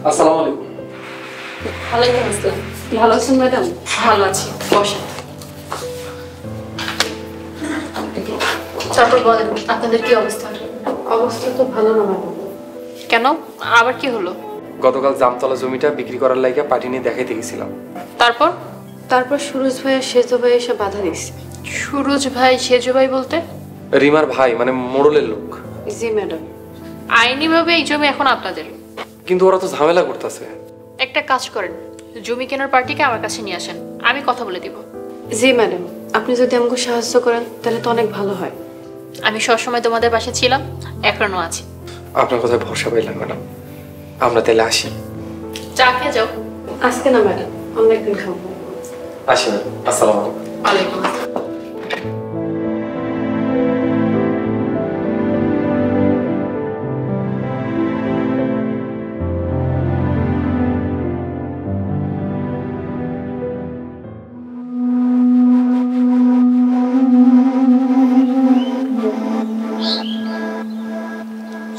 আসসালামু আলাইকুম। ওয়ালাইকুম আসসালাম। ভালো আছেন ম্যাডাম? ভালো আছি, বসেন। তারপর বলেন আপনাদের কি অবস্থা? অবস্থা তো ভালো না ম্যাডাম। কেন, আবার কি হলো? গতকাল জামতলা জমিটা বিক্রি করার লাগা পার্টি নিয়ে দেখাইতে গেছিলাম। তারপর সুরজ ভাই আর সেজো ভাই এসে বাধা দিচ্ছে। সুরজ ভাই সেজো ভাই বলতে? রিমার ভাই, মানে মোড়লের লোক। জি ম্যাডাম। আইনিভাবে এই জমি এখন আপনাদের, কিন্তু ওরা তো ঝামেলা করতেছে। একটা কাজ করেন, জমি কেনার পার্টিকে আমার কাছে নিয়ে আসেন, আমি কথা বলে দিব। জি ম্যাডাম, আপনি যদি আমাকে সাহায্য করেন তাহলে তো অনেক ভালো হয়। আমি সবসময় তোমাদের পাশে ছিলাম, এখনো আছি। আপনার কথায় ভরসা পাইলাম ম্যাডাম, আমরা তাহলে আসি। চা খেয়ে যাও। আজকে না ম্যাডাম, অন্য একদিন খাবো। আসি ম্যাডাম, আসসালামু আলাইকুম। ওয়ালাইকুম আসসালাম।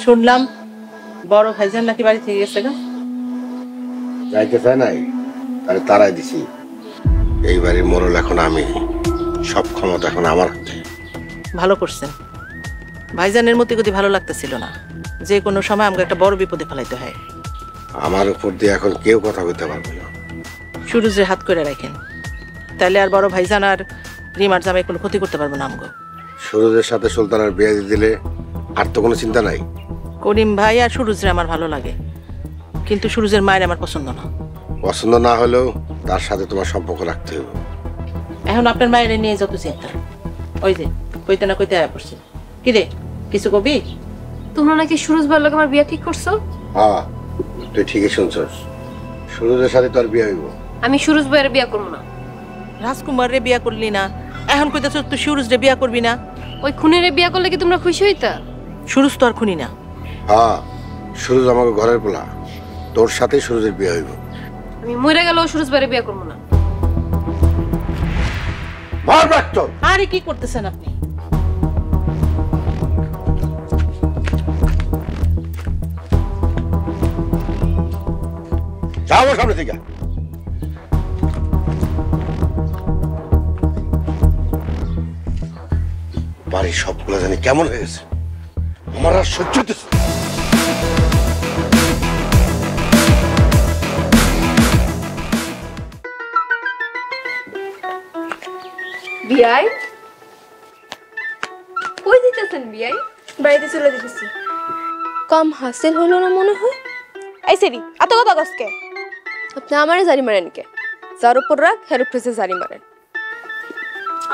শুনলাম বড় ভাইজান নাকি বাড়ি থেকে গেছে গা? যাইতে চায় নাই, তাহলে তারাই দিছি। এই বাড়ির মোড়ল এখন আমি, সব ক্ষমতা এখন আমার হাতে। ভালো করছেন। ভাইজানের মতো গতি ভালো লাগতেছিল না, যে কোনো সময় আমাকে একটা বড় বিপদে ফেলাইতে হয়। আমার উপর দিয়ে এখন কেউ কথা বলতে পারবে না। সুরজের হাত করে রাখেন, তাহলে আর বড় ভাইজান আর রিমার জামাই কোনো ক্ষতি করতে পারবো না আমগো। সুরজের সাথে সুলতানের বিয়ে দিয়ে দিলে আর তো কোনো চিন্তা নাই। করিম ভাই আর সুরজের আমার ভালো লাগে, কিন্তু সুরজের মায়ের আমার পছন্দ না। পছন্দ না হলেও তার সাথে তোমার সম্পর্ক রাখতে হবে। এখন আপনার মায়ের নিয়ে যত চিন্তা, ওই যে কইতে না কইতে আয়া পড়ছে। কি রে, কিছু কবি? তোমরা নাকি সুরজ ভাইয়ের লগে আমার বিয়ে ঠিক করছো? হ্যাঁ, তুই ঠিকই শুনছস। সুরজের সাথে তোর বিয়ে হইব। আমি সুরজ ভাইয়ের বিয়ে করবো না। রাজকুমার রে বিয়া করলি না, এখন কইতেছ তুই সুরজ রে বিয়া করবি না? ওই খুনিরে বিয়ে করলে কি তোমরা খুশি হইতা? সুরজ তো আর খুনি না। হ্যাঁ, সুরজ আমাকে ঘরের পোলা, তোর সাথেই সুরজের বিয়ে হইব। আমি মরে গেলেও সুরজ ভাইয়ের বিয়ে করবো না। আরে কি করতেছেন আপনি? যাবো সামনে থেকে। বাড়ির সবগুলো জানি কেমন হয়ে গেছে, আমার আর সহ্য হইতেছে না। বিয়াই কই দিতেছেন? বিয়াই বাড়িতে চলে যেতেছি। কম হাসিল হলো না মনে হয়। এই সেরি এত কথা কসকে? আপনি আমারে জারি মারেন কে? যার উপর রাগ হের উপরে জারি মারেন।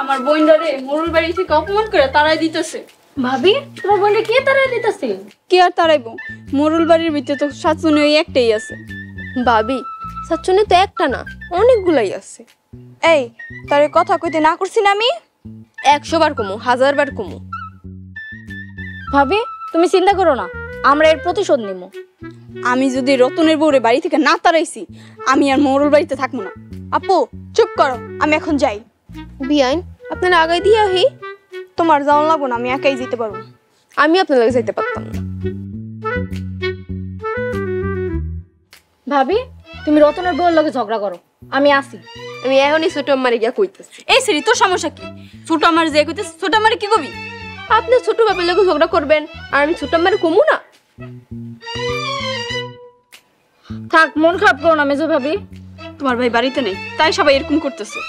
আমার বোনটারে মোরল বাড়ি থেকে অপমান করে তারাই দিতেছে। ভাবি, তোমার বোনটা কে তারাই দিতেছে? কি আর তারাইব, মোরল বাড়ির ভিতরে তো সাতজনে ওই একটাই আছে। ভাবি, সাতজনে তো একটা না, অনেকগুলাই আছে। এই তারে কথা কইতে না করছি না আমি? 100 বার কমু, 1000 বার কমু। ভাবি তুমি চিন্তা করো না, আমরা এর প্রতিশোধ নিব। আমি যদি রতনের বউরে বাড়ি থেকে না তাড়াইছি, আমি আর মোরল বাড়িতে থাকবো না। আপু চুপ করো, আমি এখন যাই। বিয়াইন আপনারা আগাই দিয়া হি। তোমার যাওয়া লাগবো না, আমি একাই যেতে পারবো। আমি আপনার লাগে যাইতে পারতাম না। ভাবি তুমি রতনের বউয়ের লগে ঝগড়া করো, আমি আসি। আমি এখনই ছোট আম্মারে গিয়া কইতেছি। এই সিরি তোর সমস্যা কি? ছোট আম্মারে যে কইতেছ, ছোট আম্মারে কি কবি? আপনি ছোট বাপের লগে ঝগড়া করবেন আর আমি ছোট আম্মারে কমু না? থাক, মন খারাপ করো না মেজো ভাবি। তোমার ভাই বাড়িতে নেই, তাই সবাই এরকম করতেছে।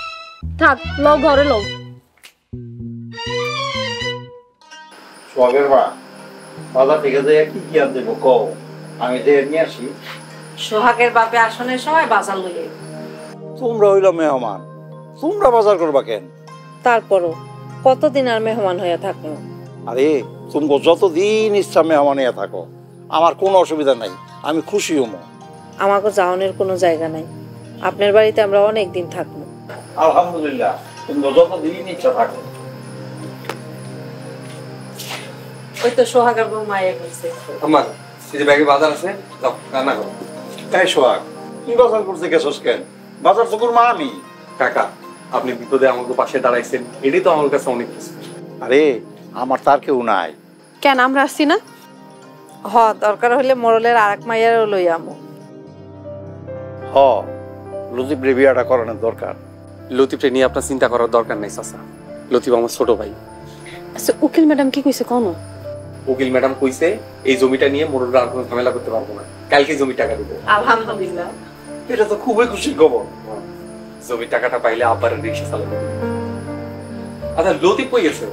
থাক, লও ঘরে লও। সোহাগের মা, বাজার থেকে যে কি কি আনতে কও, আমি যে নিয়ে আসি। সোহাগের বাপে আসনের সময় বাজার লইয়ে। তোমরা হইল মেহমান, তোমরা বাজার করবা কেন? তারপরও কতদিন আর মেহমান হয়ে থাকবো? আরে তুমি যতদিন ইচ্ছা মেহমান হইয়া থাকো, আমার কোনো অসুবিধা নাই, আমি খুশি হমো। আমাকে যাওয়ানোর কোনো জায়গা নাই, আপনার বাড়িতে আমরা অনেক দিন থাকবো। আলহামদুলিল্লাহ, তুমি যতদিন ইচ্ছা থাকো। ওই তো সোহাগের বউ মায়ে করছে। আমার এই যে ব্যাগে বাজার আছে, যাও রান্না করো। তাই সোহাগ, তুই বাজার করতে গেছস কেন? বাজার তো করবো আমি। কাকা, আপনি বিপদে আমাকে পাশে দাঁড়াইছেন, এটাই তো আমার কাছে অনেক কিছু। আরে আমার তার কেউ নাই। কেন আমরা আসছি না? দরকার হলে মোরলের আরেক মাইয়ারও লই আমো। হ লতিফ রে বিয়াটা করানোর দরকার। লতিফরে নিয়ে আপনার চিন্তা করার দরকার নেই চাচা, লতিফ আমার ছোট ভাই। আচ্ছা উকিল ম্যাডাম কি কইছে কোন? উকিল ম্যাডাম কইছে এই জমিটা নিয়ে মোড়লরা আর কোনো ঝামেলা করতে পারবো না, কালকে জমির টাকা দেবো। আলহামদুলিল্লাহ। এটা তো খুবই খুশির খবর। জমির টাকাটা পাইলে আব্বার রিক্সা চালাবে। আচ্ছা লতিফ কই গেছে?